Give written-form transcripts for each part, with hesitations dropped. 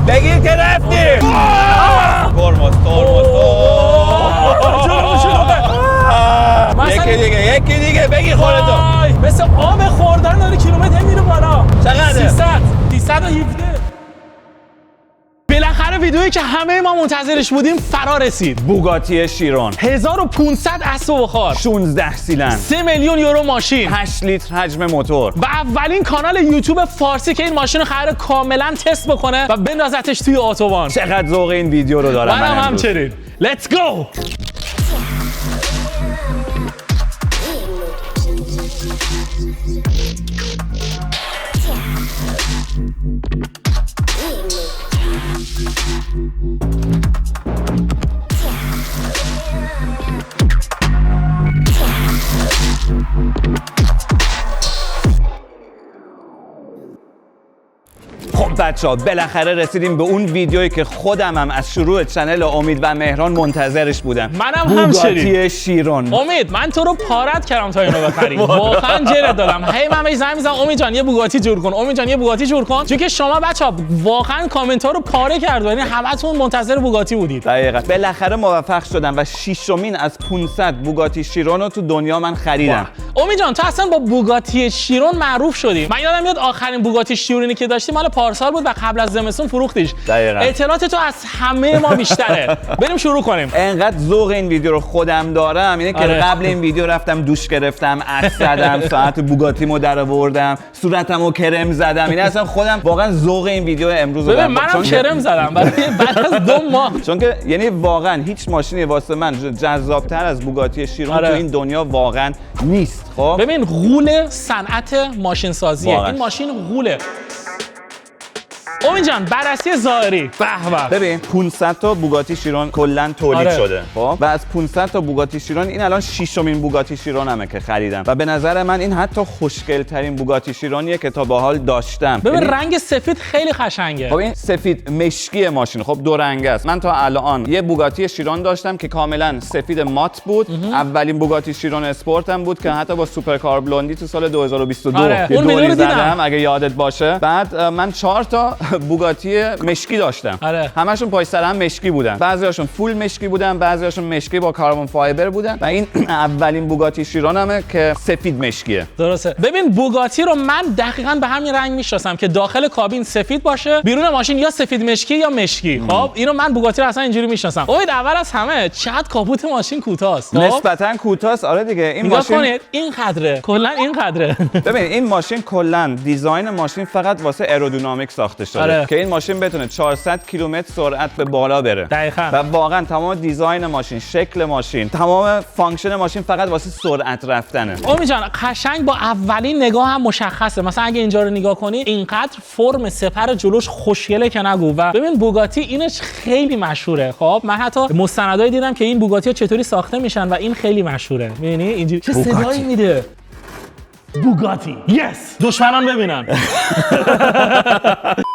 بگیر که رفتی. ترمز یکی دیگه بگیر خودتو. مثل آب خوردن داره کیلومتر میره بالا. چقدره؟ 317. بالاخره ویدیویی که همه ما منتظرش بودیم فرا رسید. بوگاتی شیرون 1500 اسب و بخار، 16 سیلندر، 3 میلیون یورو ماشین، 8 لیتر حجم موتور و اولین کانال یوتیوب فارسی که این ماشین رو قراره کاملا تست بکنه و بندازتش توی اتوبان. چقدر ذوق این ویدیو رو دارم منم همچنین. Let's go. خب بچه‌ها بالاخره رسیدیم به اون ویدیویی که خودم هم از شروع چنل امید و مهران منتظرش بودم. منم همچنین. بوگاتی شیرون. امید من تو رو پارت کردم تا اینو بخری. واقعا جرت دادم. هی من بهش زنگ می‌زدم امید جان یه بوگاتی جور کن. امید جان یه بوگاتی جور کن. چون که شما بچه‌ها واقعا کامنت ها رو پاره کرد. یعنی همتون منتظر بوگاتی بودید. دقیقاً. بالاخره موفق شدم و ششمین از 500 بوگاتی شیرون رو تو دنیا من خریدم. امید جان تو اصلا با بوگاتی شیرون معروف شدی. من یادم میاد آخرین بوگاتی شیرونی که داشتی مال پارسال بود و قبل از زمستون فروختیش. دقیقاً. اطلاعات تو از همه ما بیشتره. بریم شروع کنیم. انقدر ذوق این ویدیو رو خودم دارم اینه که قبل این ویدیو رفتم دوش گرفتم، عطر زدم، ساعت بوگاتیمو درآوردم، صورتمو کرم زدم. این اصلا خودم واقعا ذوق این ویدیو امروز رو دارم. منم کرم زدم بعد از 2 ماه. چون که یعنی واقعا هیچ ماشینی واسه من جذاب‌تر از بوگاتی شیرون تو این دنیا واقعا نیست. خب ببین غول صنعت ماشین سازیه. این ماشین غوله. امید جان بررسی ظاهری به به. ببین 500 تا بوگاتی شیرون کلا تولید شده. خب و از 500 تا بوگاتی شیرون این الان 6مین بوگاتی شیرونمه که خریدم و به نظر من این حتی خوشگل ترین بوگاتی شیرونیه که تا به حال داشتم. ببین رنگ سفید خیلی قشنگه. خب این سفید مشکی ماشین خب دو رنگ است. من تا الان یه بوگاتی شیرون داشتم که کاملا سفید مات بود. اولین بوگاتی شیرون اسپورتم بود که حتی با سوپرکار بلوندی تو سال 2022 یه دوری زدم اگه یادت باشه. بعد من 4 تا بوگاتی مشکی داشتم. همشون پای سر هم مشکی بودن. بعضیاشون فول مشکی بودن، بعضیاشون مشکی با کاربن فایبر بودن و این اولین بوگاتی شیرونمه که سفید مشکیه. درسته. ببین بوگاتی رو من دقیقاً به همین رنگ میشناسم که داخل کابین سفید باشه، بیرون ماشین یا سفید مشکی یا مشکی. خب اینو من بوگاتی رو اصلا اینجوری میشناسم. امید اول از همه چقدر کاپوت ماشین کوتاست. نسبتاً کوتاست. آره دیگه این ماشین کنید این قدره. کلا این قدره. ببین این ماشین کلا دیزاین ماشین فقط واسه ایرودینامیک ساخته شده که این ماشین بتونه 400 کیلومتر سرعت به بالا بره. دقیقاً. و واقعا تمام دیزاین ماشین، شکل ماشین، تمام فانکشن ماشین فقط واسه سرعت رفتنه. امید جان قشنگ با اولین نگاه هم مشخصه. مثلا اگه اینجا رو نگاه کنی اینقدر فرم سپر جلوش خوشگله که نگو. و ببین بوگاتی اینش خیلی مشهوره. خب من حتی مستندایی دیدم که این بوگاتی‌ها چطوری ساخته میشن و این خیلی مشهوره. می‌بینی اینجوری چه صدایی میده. بوگاتی یس دشمنان ببینن.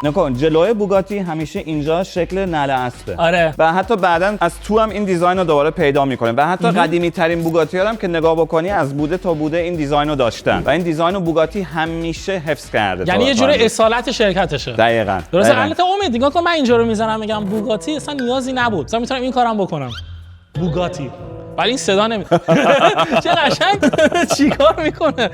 نکن جلوی بوگاتی همیشه اینجا شکل نعل اسبه. آره. و حتی بعداً از تو هم این دیزاین رو دوباره پیدا میکنه و حتی قدیمی ترین بوگاتی ها هم که نگاه بکنی از بوده تا بوده این دیزاین رو داشتن و این دیزاین رو بوگاتی همیشه حفظ کرده. یعنی یه جوری اصالت شرکتشه. دقیقاً. درسته. البته امید نگاه کن من اینجا رو میزنم میگم بوگاتی اصلا نیازی نبود. مثلا میتونم این کارم بکنم. بوگاتی ولی این صدا نمی چه قشنگ چیکار میکنه.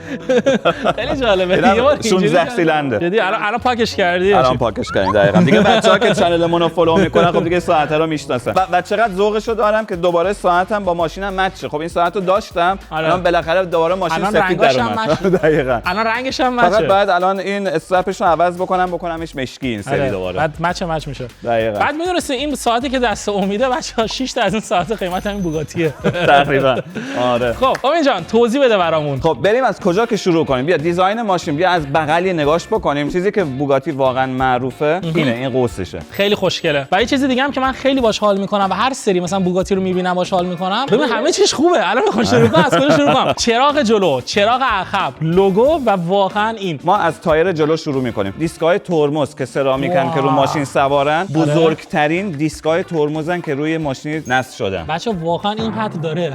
خیلی جالبه. 16 سیلندر. جدی الان پاکش کردی؟ الان پاکش کردیم دقیقاً. دیگه بچه‌ها که چنلمون رو فالو میکنن خب دیگه ساعت رو میشناسن. و چقدر ذوقشو دارم که دوباره ساعتم با ماشینم مچ. خب این ساعت رو داشتم الان بالاخره دوباره ماشین سفید در اومد. دقیقاً. الان رنگش هم مچه. فقط بعد الان این استرپش رو عوض بکنمش مشکی این سری دوباره. بعد مچ میشه. دقیقاً. بعد میدونستی این ساعتی که دست امیده بچه‌ها 6 تا از این ساعت قیمت همین بوگاتیه. تقریبا. آره. خب امید جان توضیح بده برامون. خب بریم از کجا که شروع کنیم. بیا دیزاین ماشین بیا از بغل نگاش بکنیم. چیزی که بوگاتی واقعا معروفه اینه، این قوسشه. خیلی خوشگله. و یه چیز دیگه هم که من خیلی باش حال میکنم و هر سری مثلا بوگاتی رو میبینم باش حال میکنم. ببین همه چیش خوبه. الان میخوام شروع کنم. از کجا شروع کنم؟ چراغ جلو، چراغ عقب، لوگو و واقعا این. ما از تایر جلو شروع میکنیم. دیسکای ترمز که سرامیکن که رو ماشین سوارن، بزرگترین دیسکای ترمزن که روی ماشین نصب شدن. بچا واقعا این خط داره.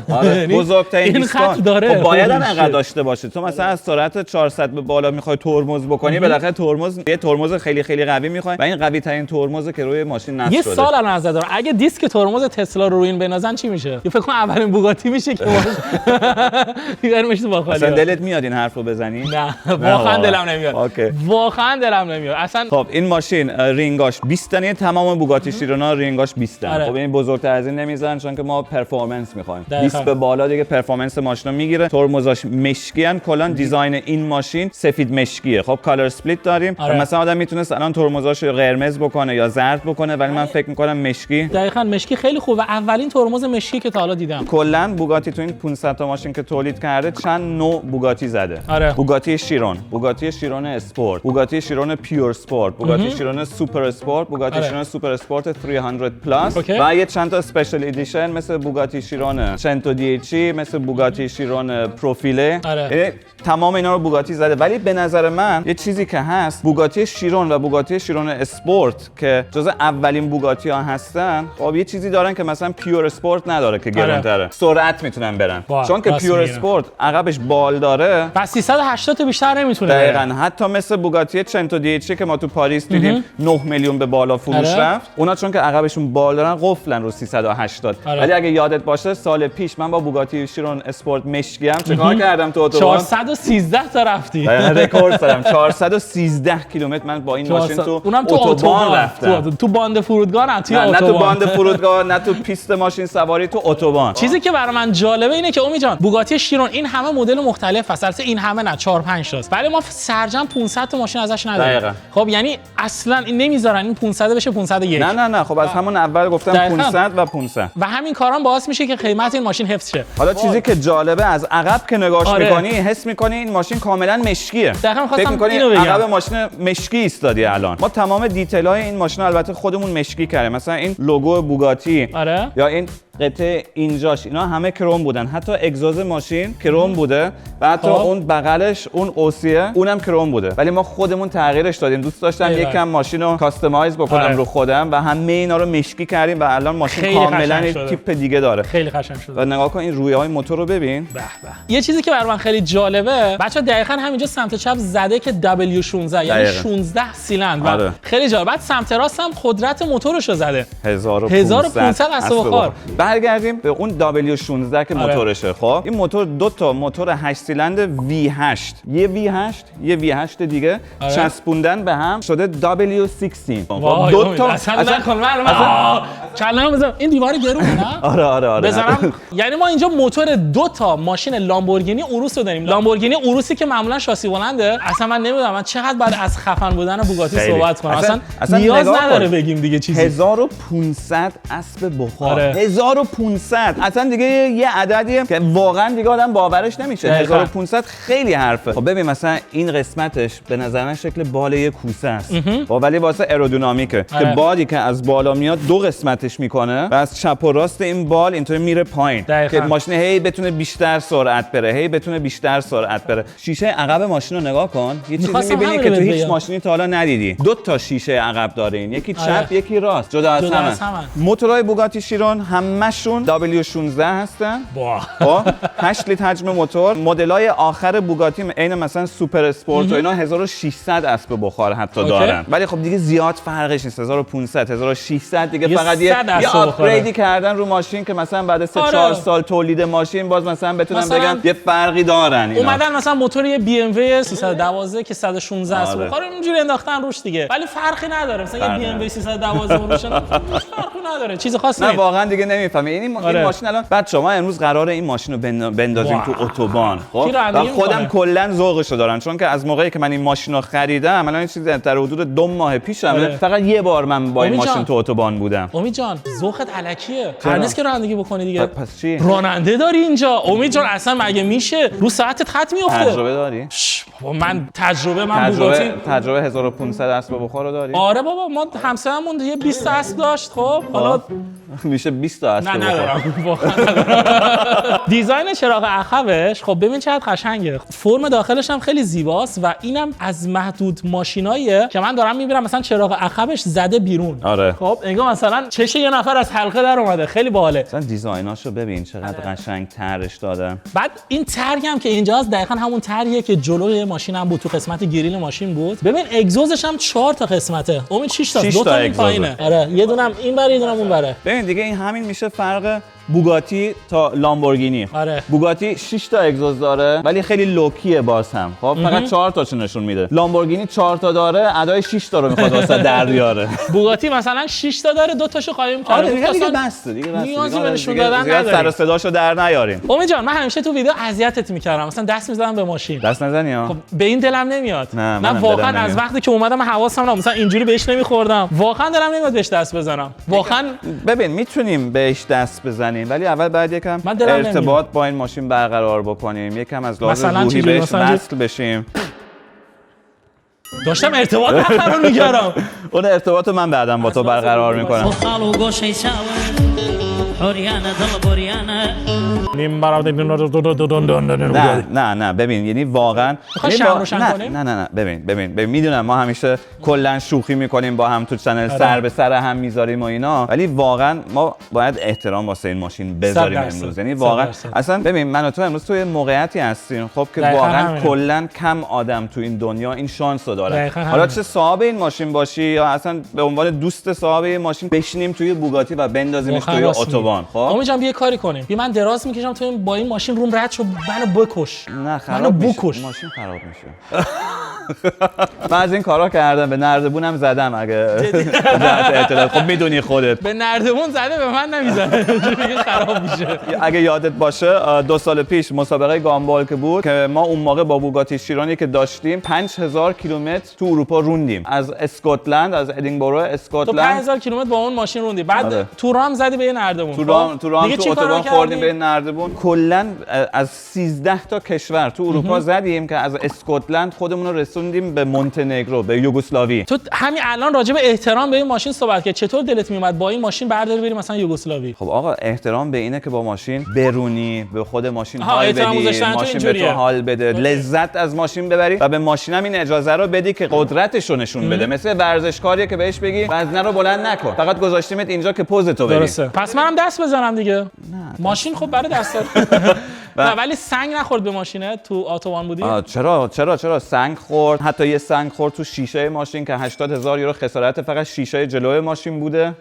بزرگترین این دیسکا خط داره. خب باید هم انقدر داشته باشه. تو مثلا از سرعت 400 به بالا میخوای ترمز بکنی، بالاخره یه ترمز خیلی خیلی قوی میخوای و این قوی ترین ترمزه که روی ماشین نصب شده. یه سال الان ازت دارم، اگه دیسک ترمز تسلا رو این بنازن چی میشه؟ فکر کنم اولین بوگاتی میشه که دیگه میشه با خالی. اصلا دلت میاد این حرفو بزنی؟ نه واقعا دلم نمیاد. اوکی. واقعا دلم نمیاد اصلا. خب این ماشین رینگاش 20 تنه، تمام بوگاتی شیرونا رینگاش 20 تن. خب این بزرگتر از این نمیذارن چون که ما پرفورمنس میخوایم. 20 به بالا دیگه پرفورمنس ماشینو میگیره. ترمزاش مشکی ان، کلا دیزاین این ماشین سفید مشکیه. خب کالر اسپلیت داریم. مثلا آدم میتونه الان ترمزاشو قرمز بکنه یا زرد بکنه، ولی من فکر میکنم مشکی. دقیقاً مشکی خیلی خوبه و اولین ترمز مشکی که تا حالا دیدم. کلا بوگاتی تو این 500 تا ماشین که تولید کرده چند نوع بوگاتی زده. بوگاتی شیرون، بوگاتی شیرون اسپورت، بوگاتی شیرون پیور اسپورت، بوگاتی شیرون سوپر اسپورت، بوگاتی شیرون سوپر اسپورت 300 پلاس و یه چند تا اسپشیال ادیشن مثل بوگاتی شیرون 110 مثل بوگاتی شیرون پروفیله. تمام اینا رو بوگاتی زده. ولی به نظر من یه چیزی که هست، بوگاتی شیرون و بوگاتی شیرون اسپورت که جزء اولین بوگاتی ها هستن، خب یه چیزی دارن که مثلا پیور اسپورت نداره که گرانتره. سرعت میتونن برن چون که پیور اسپورت عقبش بال داره و 380 تا بیشتر نمیتونه. دقیقاً. حتی مثل بوگاتی 110 که ما تو پاریس دیدیم 9 میلیون به بالا فروش رفت، اونا چون که عقبشون بال دارن قفلن رو 380. ولی اگه یادت باشه سال پیش من با بوگاتی شیرون اسپورت مشکی هم چیکار کردم تو اتوبان؟ 413 تا رفتی. رکورد زدم. 413 کیلومتر من با این ماشین تو اتوبان رفتم. تو باند فرودگاه نه تو باند فرودگاه، نه تو پیست ماشین سواری، تو اتوبان. چیزی که برای من جالبه اینه که امید جان بوگاتی شیرون این همه مدل مختلف هست. البته این همه نه، 4 5 تاست. ولی ما سرجم 500 تا ماشین ازش نداریم. خب یعنی اصلا این نمیذارن این 500 بشه 501. نه خب از همون اول گفتم 500 و 500 و همین کارام باعث میشه که قیمت این ماشین حفظ شه. حالا چیزی که جالبه از عقب که نگاهش می‌کنی حس می‌کنی این ماشین کاملا مشکیه. فکر می‌کنی عقب ماشین مشکی ایستادی. الان ما تمام دیتیل‌های این ماشین البته خودمون مشکی کردیم. مثلا این لوگو بوگاتی یا این قطعه اینجاش اینا همه کروم بودن. حتی اگزوز ماشین کروم بوده و حتی اون بغلش اون اوسیه اونم کروم بوده. ولی ما خودمون تغییرش دادیم. دوست داشتم یکم ماشین رو کاستماایز بکنم رو خودم و همه اینا رو مشکی کردیم و الان ماشین کاملا تیپ دیگه داره. خیلی قشنگ شده. و نگاه کن این رویه‌های موتور رو ببین. به به. یه چیزی که برای من خیلی جالبه، بچا دقیقاً همینجا سمت چپ زده که W16 یعنی 16 سیلندر. خیلی جالب. بعد سمت راست هم قدرت موتورش رو زده. 1500 اسب بخار. برگردیم به اون W16 که موتورشه. خب این موتور دو تا موتور 8 سیلندر V8، یه V8 دیگه چسبوندن به هم شده W16. دو تا اصلا نکن کلام بزنم این دیوار گرونه نه؟ آره بزنم. یعنی ما اینجا موتور دو تا ماشین لامبورگینی اوروس رو داریم. لامبورگینی اوروسی که معمولا شاسی بلنده. اصلا من نمیدونم من چقدر بعد از خفن بودن بوگاتی صحبت کنم. اصلا نیاز نداره بگیم دیگه چیزی. 1500 اسب بخار. 1500 اصلا دیگه یه عددیه که واقعا دیگه آدم باورش نمیشه. 1500 خیلی حرفه. خب ببین مثلا این قسمتش به نظر من شکل بال یک کوسه است. ولی واسه ایرودینامیکه که بادی که از بالا میاد دو قسمتش میکنه و از چپ و راست این بال اینطوری میره پایین که ماشین هی بتونه بیشتر سرعت بره. شیشه عقب ماشین رو نگاه کن. یه چیزی میبینی که تو هیچ ماشینی تا حالا ندیدی. دو تا شیشه عقب داره این، یکی چپ یکی راست، جدا از هم. موتورهای بوگاتی شیرون همشون W16 هستن. 8 لیتر حجم موتور. مدل‌های آخر بوگاتی عین مثلا سوپر اسپورت و اینا 1600 اسب بخار حتی دارن. ولی خب دیگه زیاد فرقش نیست. 1500 1600 دیگه فقط یه آپگریدی کردن رو ماشین که مثلا بعد 3-4 سال تولید ماشین باز مثلا بتونن بگن یه فرقی دارن. اومدن مثلا موتور یه BMW 312 که 116 اسب بخار اینجوری انداختن روش دیگه. ولی فرقی نداره. مثلا یه BMW 312 روشن فرقی نداره. چیز خاصی نه واقعا دیگه نمیفهمی. این ماشین الان بعد شما امروز قراره این ماشین رو بندازیم تو اتوبان. خب خودم کلا ذوقشو دارم چون که از موقعی که من این ماشین رو خریدم الان این چیزی در حدود 2 ماه پیشمه فقط یه بار من با این ماشین تو اتوبان بودم. امید جان ذوقت الکیه. هر نیست که رانندگی بکنی دیگه. پس چی؟ راننده داری اینجا. امید جان اصلا مگه میشه رو ساعتت خط میافته؟ تجربه داری؟ من بوگاتی تجربه 1500 اسب بخار رو داری؟ آره بابا ما همسایه‌مون یه 20 اسب داشت. خب حالا میشه 20 تا نه ندارم واقعا ندارم. دیزاین چراغ عقبش خب ببین چقدر قشنگه، فرم داخلش هم خیلی زیباست و اینم از محدود ماشیناییه که من دارم میبینم مثلا چراغ عقبش زده بیرون. آره خب انگار مثلا چش یه نفر از حلقه در اومده، خیلی باحاله. مثلا دیزایناشو ببین چقدر قشنگ طرحش دادن. بعد این ترگ هم که اینجاست دقیقاً همون ترگیه که جلوی ماشین هم بود، تو قسمت گریل ماشین بود. ببین اگزوزش هم 4 تا قسمته، امید 6 تا، 2 تا این پایینه. آره یه دونم این بره یه دونم اون بره. ببین دیگه این همین میشه فرق بوگاتی تا لامبورگینی. آره. بوگاتی 6 تا اگزوز داره ولی خیلی لوکیه باز هم. خب فقط 4 تاشو نشون میده. لامبورگینی 4 تا داره، ادای 6 تا رو میخواد واسه در بیاره. بوگاتی مثلا 6 تا داره، 2 تاشو قایم کرده. آره دیگه بسته دیگه بسته. نیازی به نشون دادن زیاد نداریم. سر و صداشو در نیاریم. امید جان من همیشه تو ویدیو اذیتت میکردم، مثلا دست میزدم به ماشین. دست نزنی ها. خب به این دلم نمیاد. نه واقعا از وقتی که اومدم حواسم نبود، مثلا اینجوری بهش نمیخوردم. واقعا دلم نمیاد بهش دست بزنم. واقعا ببین میتونیم بهش دست بزنیم ولی اول بعد یکم ارتباط با این ماشین برقرار بکنیم، یکم از لحاظ روحی بهش وصل بشیم. داشتم ارتباط برقرار می‌کردم. اون ارتباطو من بعداً با تو برقرار میکنم. نه ببین یعنی واقعا نه ببین میدونم ما همیشه کلا شوخی میکنیم با هم تو چنل، سر به سر هم میذاریم و اینا، ولی واقعا ما باید احترام واسه این ماشین بذاریم امروز. یعنی واقعا اصلا ببین من و تو امروز توی موقعیتی هستیم خب که واقعا کلا کم آدم تو این دنیا این شانس رو داره. حالا چه صاحب این ماشین باشی یا اصلا به عنوان دوست صاحب این ماشین بشینیم توی بوگاتی و بندازیمش توی اتوبان. خب امید جان بیا کاری کنیم، بیا من دراز میکشم تو با این ماشین روم رد شو، منو بکش. نه خراب میشه ماشین، خراب میشه. من از این کارا کردم، به نردبونم زدم اگه خب میدونی خودت به نردبون زده به من نمیزنه اینجوری خراب میشه. اگه یادت باشه 2 سال پیش مسابقه گامبال که بود که ما اون موقع با بوگاتی شیرانی که داشتیم 5000 کیلومتر تو اروپا روندیم، از اسکاتلند، از ادینبرو اسکاتلند. تو 5000 کیلومتر با اون ماشین روندی، بعد تو رام زدی به نردبون. تو اتوبان خوردیم به نردبون. کلا از 13 تا کشور تو اروپا زدیم که از اسکاتلند خودمون رو رسوندیم به مونتنگرو، به یوگسلاوی. تو همین الان راجع به احترام به این ماشین صحبت کردی، چطور دلت میومد با این ماشین برداری بریم مثلا یوگسلاوی؟ خب آقا احترام به اینه که با ماشین برونی، به خود ماشین حال بدی، ماشین به تو حال بده، لذت از ماشین ببری و به ماشینم این اجازه رو بدی که قدرتش رو نشون بده. مثل ورزشکاریه که بهش بگی وزنه رو بلند نکن، فقط گذاشتیمت اینجا که پوزتو بدی. درسته. پس منم دست بزنم دیگه. ماشین خب برای دست نه ولی سنگ نخورد به ماشینه تو اتوبان بودی؟ چرا سنگ خورد، حتی یه سنگ خورد تو شیشه ماشین که 80000 یورو خسارت فقط شیشه جلوی ماشین بوده.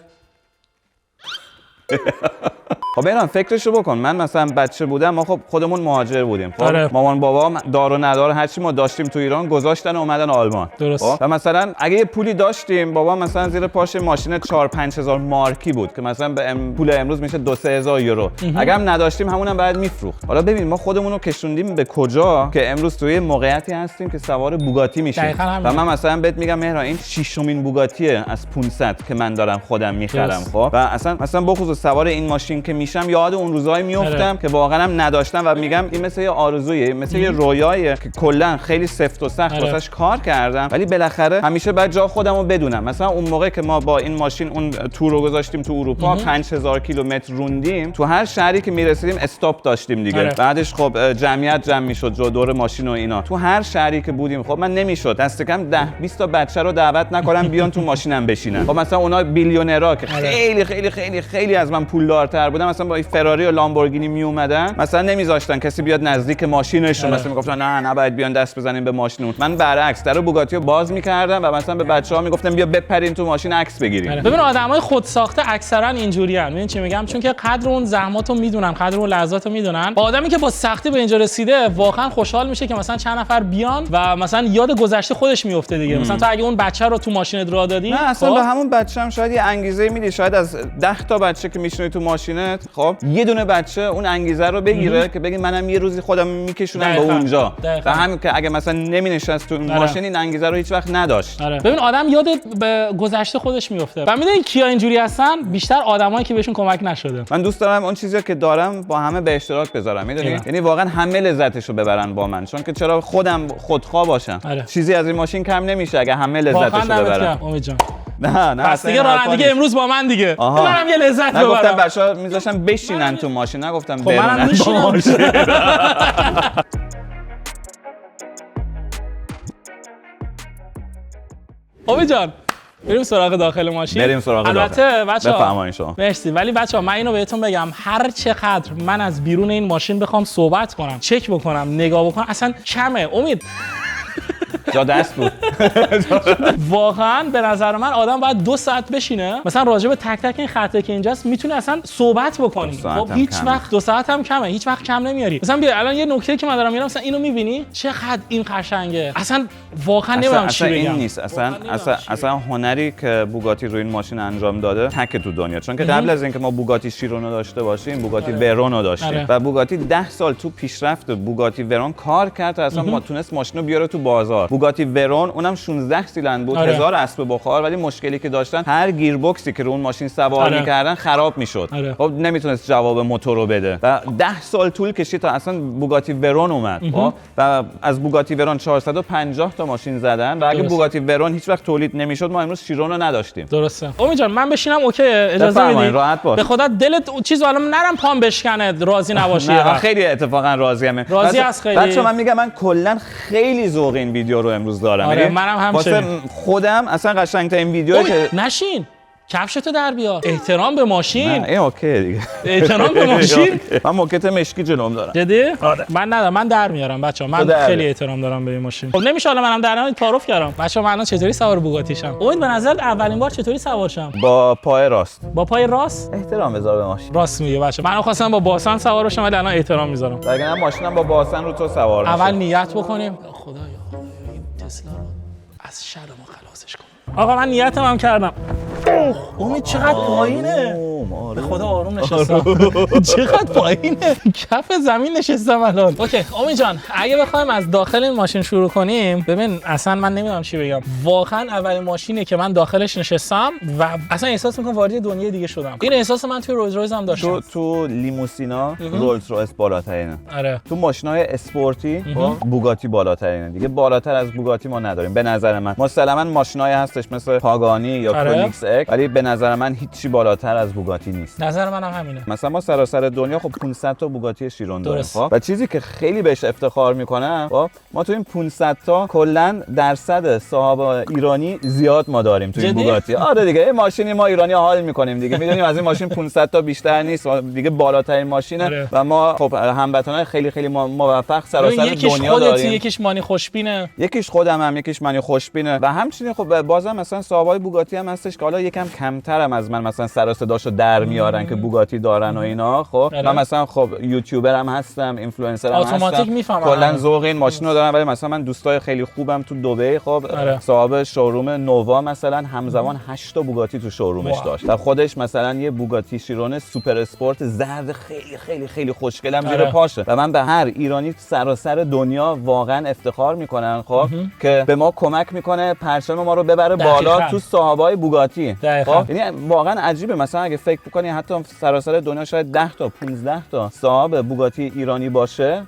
خب اینا فکرشو بکن، من مثلا بچه بودم، ما خب خودمون مهاجر بودیم. خب مامان بابا دار و ندار هر چی ما داشتیم تو ایران گذاشتن و اومدن آلمان. درست. و مثلا اگه یه پولی داشتیم، بابا مثلا زیر پاش ماشین 4-5 هزار مارکی بود که مثلا به پول امروز میشه 2-3 هزار یورو. اگه هم نداشتیم همونم باید میفروخت. حالا ببین ما خودمون رو کشوندیم به کجا که امروز توی موقعیتی هستیم که سوار بوگاتی میشیم. و من مثلا بهت میگم مهران این 6مین بوگاتیه از 500 که من دارم خودم میخرم. خب و اصلا مثلا بخصوص سوار این ماشین که میشم یاد اون روزایی میافتم که واقعا هم نداشتم و میگم این مثل یه آرزویه، مثل یه رویاییه که کلا خیلی سفت و سخت واسش کار کردم، ولی بالاخره همیشه بعد جا خودمو بدونم. مثلا اون موقع که ما با این ماشین اون تور رو گذاشتیم تو اروپا 5000 کیلومتر روندیم، تو هر شهری که میرسیدیم استاپ داشتیم دیگه. بعدش خب جمعیت جمع میشد جو دور ماشین و اینا. تو هر شهری که بودیم خب من نمیشد دست کم 10-20 تا بچه رو دعوت نکنم بیان تو ماشینم بشینن. خب مثلا اونا بیلیونرها که خیلی خیلی خیلی خیلی از من پولدارتر بودن، مثلا با فراری و لامبورگینی می اومدن، مثلا نمیذاشتن کسی بیاد نزدیک ماشینشون، مثلا میگفتن نه نباید بیان دست بزنیم به ماشین. من برعکس در بوگاتی رو باز میکردم و مثلا به بچه‌ها میگفتم بیا بپرین تو ماشین عکس بگیریم. ببین آدمای خودساخته اکثرا اینجوریان. ببین چی میگم، چون که قدر اون زحماتو میدونن، قدر اون لحظاتو میدونن. آدمی که با سختی به اینجا رسیده واقعا خوشحال میشه که مثلا چند نفر بیان و مثلا یاد گذشته خودش میفته دیگه. مثلا تو اگه اون بچه رو تو ماشینت راه دادی، نه اصلا به همون بچه‌م شاید یه انگیزه میدی، شاید از 10 تا بچه که میشینه تو ماشینت خب یه دونه بچه اون انگیزه رو بگیره که بگه منم یه روزی خودم میکشونم به اونجا. و همین که اگه مثلا نمینشست تو اون ماشین این انگیزه رو هیچ وقت نداشت. ببین آدم یاد به گذشته خودش میفته. و میدونین کیا اینجوری هستن؟ بیشتر آدمایی که بهشون کمک نشده. من دوست دارم اون چیزی که دارم با همه به اشتراک بذارم، میدونی؟ یعنی واقعا همه لذتشو ببرن با من، چون که چرا خودم خودخواه باشم. چیزی از این ماشین کم نمیشه اگه همه لذتشو ببرن. امید جان نه پس دیگه رانندگی امروز با من دیگه. منم یه لذت ببرم. نگفتم بچه‌ها میذاشتم بشینن تو ماشین، نگفتم خب منم میشینم. امید جان بریم سراغ داخل ماشین. بریم سراغ البته بچه‌ها بفرمایید شما. مرسی، ولی بچه‌ها من اینو بهتون بگم، هر چقدر من از بیرون این ماشین بخوام صحبت کنم، چک بکنم، نگاه بکنم، اصلا کمه. امید جا دست بود. واقعا به نظر من آدم باید 2 ساعت بشینه مثلا راجع به تک تک این خطه که اینجاست میتونه اصلا صحبت بکنی. خب هیچ وقت 2 ساعت هم کمه، هیچ وقت کم نمیاری. مثلا بیا الان یه نکته که من دارم میگم، مثلا اینو میبینی چقدر این قشنگه، اصلا واقعا نمیدونم چی بگم. این نیست اصلا هنری که بوگاتی روی این ماشین انجام داده تک تو دنیا، چون که قبل از اینکه ما بوگاتی شیرون رو داشته باشیم بوگاتی ورون رو داشتیم و بوگاتی 10 سال تو پیشرفت بوگاتی ورون کار کرد تا اصلا ما تونست ماشین رو بیاره تو بازار. بوگاتی ورون اونم 16 سیلندر بود، 1000 اسب بخار، ولی مشکلی که داشتن هر گیربکسی که رو اون ماشین سوار می‌کردن خراب می‌شد. خب نمیتونست جواب موتور رو بده و 10 سال طول کشید تا اصلا بوگاتی ورون اومد. و از بوگاتی ورون 450 تا ماشین زدن و اگه بوگاتی ورون هیچ وقت تولید نمیشد ما امروز شیرون رو نداشتیم. درسته. امید جان من بشینم اوکی، اجازه میدی؟ راحت باش. به خدا دلت چیزو الان نرم پام بشکنه، راضی نباشی. نه خیلی اتفاقا راضیم. راضی از خیلی. بچه‌ها من میگم من کلا خیلی ذوق این ویدیو رو امروز دارم. منم همچنین. واسه خودم اصلا قشنگ‌ترین ویدیویی که نشین کفشتو در بیار. احترام به ماشین. نه این اوکی دیگه. احترام به ماشین. من موکت مشکی جلوم دارم. جدی؟ من ندارم، من در میارم بچه‌ها. من خیلی احترام دارم به این ماشین. خب نمیشه حالا منم در نهایت تعارف کردم. بچه‌ها من الان چطوری سوار بوگاتی شم؟ امید به نظر اولین بار چطوری سوار شم؟ با پای راست. با پای راست؟ احترام بذار به ماشین. راست میگه بچه‌ها. من خواستم با باسن سوار بشم ولی الان احترام میذارم. اگه من ماشینم با باسن رو تو سوار میشم. اول نیت بکنیم. خدایا این تسلا رو از شر ما خلاصش کن. آقا من نیتم هم کردم. امید چقدر پایینه. به خدا آروم نشستم. چقدر پایینه. کف زمین نشستم الان. اوکی امید جان اگه بخوایم از داخل این ماشین شروع کنیم، ببین اصلا من نمیدونم چی بگم. واقعا اولین ماشینی که من داخلش نشستم و اصلا احساس میکنم وارد دنیای دیگه شدم. این احساس من توی رولز رویس هم داشتم. تو لیموسینا رولز رویس بالاترینه. آره. تو ماشینای اسپورتی بوگاتی بالاترینه. دیگه بالاتر از بوگاتی ما نداریم به نظر من. مسلماً ماشینای هستش مثل پاگانی یا کونیکس اک، ولی به نظر من هیچی بالاتر از بوگاتی نیست. نظر منم همینه. مثلا ما سراسر دنیا خب 500 تا بوگاتی شیرون داریم خب و چیزی که خیلی بهش افتخار میکنم خب ما تو این 500 تا کلا درصد صاحب ایرانی زیاد ما داریم تو این بوگاتی. آره دیگه این ماشینی ما ایرانی حال میکنیم دیگه، میدونیم از این ماشین 500 تا بیشتر نیست دیگه، بالاترین ماشینه و ما خب هموطنان خیلی خیلی موفق سراسر دنیا داریم. یکیش مانی خوشبینه، یکیش خودم یکیش مانی خوشبینه و همچنین خب بازم مثلا صاحبای بوگاتی هم هستش که حالا یکم کمترم از من مثلا سر و صداشو در میارن که بوگاتی دارن و اینا. خب من مثلا خب یوتیوبرم هستم، اینفلوئنسرم هستم، اتوماتیک میفهمم کلا ذوق این ماشین رو دارم. ولی مثلا من دوستای خیلی خوبم تو دبی خب صاحب شوروم نووا مثلا همزمان 8 تا بوگاتی تو شورومش داشت و خودش مثلا یه بوگاتی شیرون سوپر اسپورت زرد خیلی خیلی خیلی خوشگلم زیر پاشه و من به هر ایرانی سراسر دنیا واقعا افتخار میکنم خب که به ما کمک میکنه پرچم ما رو ببره بالا تو صاحبای بوگاتی. خب یعنی واقعا عجیبه مثلا اگه فکر بکنی حتی سراسر دنیا شاید 10 تا 15 تا صاحب بوگاتی ایرانی باشه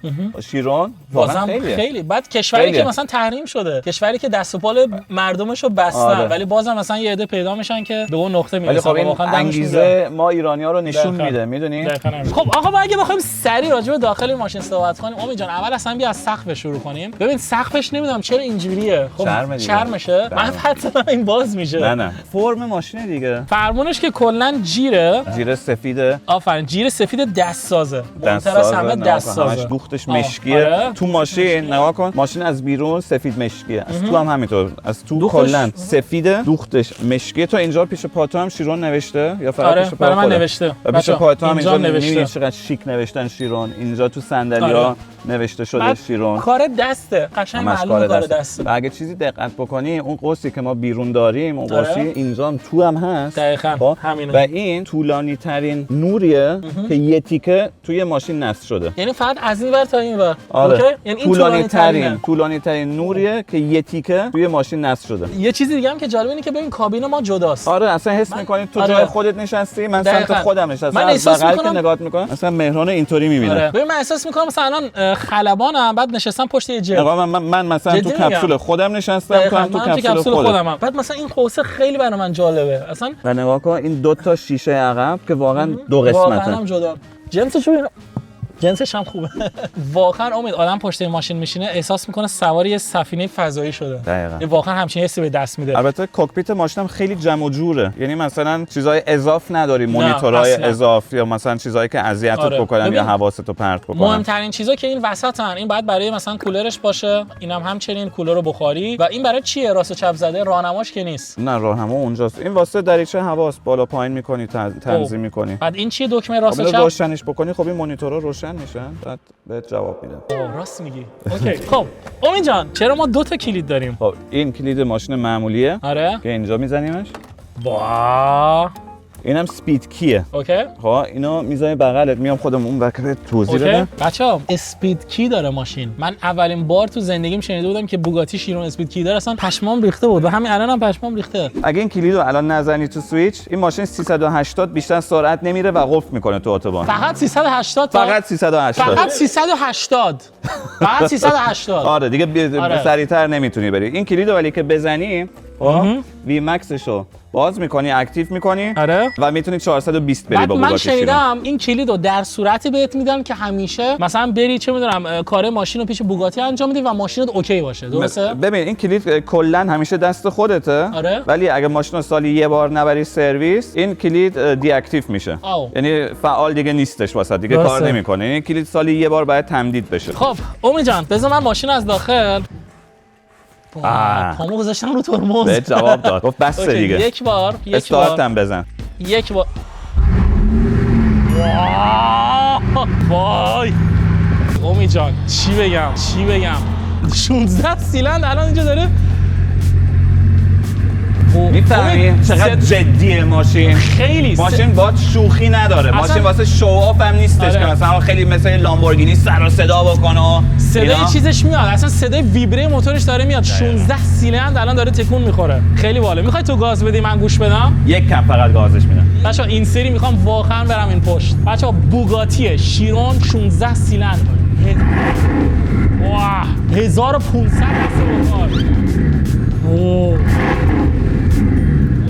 شیرون واقعا خیلی بعد کشوری که مثلا تحریم شده، کشوری که دست و پال مردمشو بستن ولی بازم مثلا یه عده پیدا میشن که به اون نقطه میرسن. ولی خب انگیزه ما ایرانی‌ها رو نشون میده میدونی. خب آقا اگه بخوایم سریع راجع به داخل ماشین صحبت کنیم امید جان، اول اصلا بیا از سقف شروع کنیم. ببین سقفش نمیدونم چرا اینجوریه. خب چرمشه. من حتما این باز میشه. نه فرم ماشین دیگه. فرمونش که کلا جیر سفیده. آفرین جیر سفید دست سازه. مونتراس همه دست سازه. همش دوختش مشکیه. تو ماشین نگاه کن، ماشین از بیرون سفید مشکیه، از تو هم همینطور، از تو کلا سفیده دوختش مشکیه. تو اینجا پیش پاتو هم شیرون نوشته یا فقط پیش پا؟ من نوشته. پیش پاتو هم اینجا نوشته. چقدر شیک نوشتن شیرون. اینجا تو صندلی‌ها نوشته شده شیرون. کار دسته، قشنگ معلومه کار دسته. و اگه چیزی دقت بکنی اون قوسی که ما بیرون داریم اون قوسی اینجا هم تو هم هست. دقیقاً همینه. و این طولانی ترین نوریه که یه تیکه توی ماشین نصب شده. یعنی فقط از این ور تا این ور. اوکی؟ یعنی طولانی ترین نوریه که یه تیکه توی ماشین نصب شده. یه چیزی دیگه هم که جالبه اینه که ببین کابین ما جداست. آره اصلا حس می‌کنی تو جای خودت نشستی، من سمت خودم نشستم. من احساس می‌کنم که نگاه می‌کنم مثلا مهران اینطوری می‌بینه. ببین من احساس می‌کنم مثلا خلبانم بعد نشستم پشت یه جل. من مثلا تو کپسول خودم نشستم، تو هم تو کپسول خودم. میفهمم. بعد مثلا این قوسه خیلی برای من جالبه اصلا. و نگاه کن این دو تا شیشه عقب که واقعا دو قسمته. واقعا هم جدا. جنسش هم خوبه. واقعا امید آدم پشت این ماشین میشینه احساس میکنه سوار یه سفینه فضایی شده. دقیقاً. واقعا همچین حسی به دست میده. البته کاکپیت ماشینم خیلی جمع و جوره، یعنی مثلا چیزای اضاف نداری، مونیتورهای اضاف یا مثلا چیزایی که اذیتت بکنن یا حواستو پرت بکنن. مهمترین چیزا که این وسطن، این باید برای مثلا کولرش باشه، اینم همچنین کولر بخاری. و این برای چیه؟ راست و چپ زده، راهنماش که نیست. نه راهنما اونجاست. این واسه دریچه هواست، بالا پایین می‌کنی، تنظیم می‌کنی. بعد این چیه دکمه راست و چپ؟ روشنش بکنی خب این مونیتورها روشن میشن، بعد بهت جواب میدن. راست میگی. اوکی. خب امین جان چرا ما دو تا کلید داریم؟ خب این کلید ماشین معمولیه. آره. که اینجا میزنیمش. واه. اینم سپید کیه. اوکی. خب اینو میذاری بغلت، میام خودم اون وقت توضیح بدم. بچه‌ها اسپید کی داره ماشین. من اولین بار تو زندگیم شنیده بودم که بوگاتی شیرون اسپید کی داره، اصلا پشمام ریخته بود و همین الانم پشمام ریخته. اگه این کلیدو الان نزنی تو سوئیچ، این ماشین 380 بیشتر سرعت نمیره و قفل میکنه تو اتوبان. فقط 380 فقط 380. فقط 380. فقط 380. آره دیگه سریعتر نمیتونی بری. این کلیدو ولی که بزنی وی مکسشو باز میکنی، اکتیو میکنی. آره. و میتونی 420 بری با بوگاتی. من شنیدم این کلیدو در صورتی بهت میدن که همیشه مثلا بری چه میدونم کار ماشین رو پیش بوگاتی انجام میدی و ماشینت اوکی باشه. درسته؟ ببین این کلید کلا همیشه دست خودته. آره. ولی اگه ماشین رو سالی یه بار نبری سرویس، این کلید دی اکتیو میشه. یعنی فعال دیگه نیستش واسه دیگه کار نمیکنه. این کلید سالی یه بار باید تمدید بشه. خب امید جان بذار من ماشین از داخل پامو گذاشتم رو ترمز. به جواب داد. گفت بس دیگه. یک بار استارت هم بزن. یک بار. وای امید جان چی بگم 16 سیلندر الان اینجا داره. میفهمی چقدر جدیه ماشین؟ خیلی ماشین با شوخی نداره. ماشین واسه شو آف هم نیستش که مثلا خیلی مثل لامبورگینی سر و صدا بکنه. صدای چیزش میاد، اصلا صدای ویبره موتورش داره میاد. 16 سیلندر الان داره تکون میخوره. خیلی باله. میخوای تو گاز بدی من گوش بدم؟ یک کم فقط گازش میدم. بچا این سری میخوام واقعا برم این پشت. بچا بوگاتی شیرون 16 سیلندر. واه 1500 دست موتور.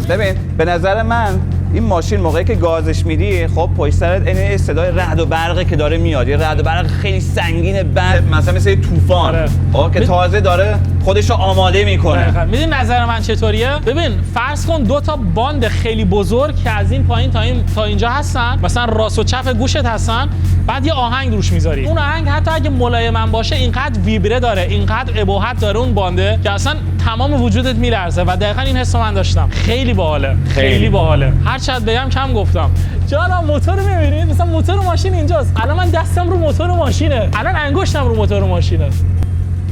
ببین به نظر من این ماشین موقعی که گازش میدی خب پشت سرت این صدای رعد و برقه که داره میاد، یه رعد و برق خیلی سنگینه، بعد مثلا مثل طوفان که تازه داره خودشو آماده میکنه. میدونی نظر من چطوریه؟ ببین فرض کن دو تا باند خیلی بزرگ که از این پایین تا اینجا هستن، مثلا راست و چپ گوشت هستن، بعد یه آهنگ روش میذاری. اون آهنگ حتی اگه ملایم باشه اینقدر ویبره داره، اینقدر اباحت داره اون بانده که اصلا تمام وجودت میلرزه. و دقیقاً این حسو من داشتم. خیلی باحاله. خیلی باحاله. هر چقدر بگم کم گفتم. جانا موتور رو می‌بینید؟ مثلا موتور ماشین اینجاست. الان من دستم رو موتور ماشینه. الان انگشتم رو موتور ماشینه.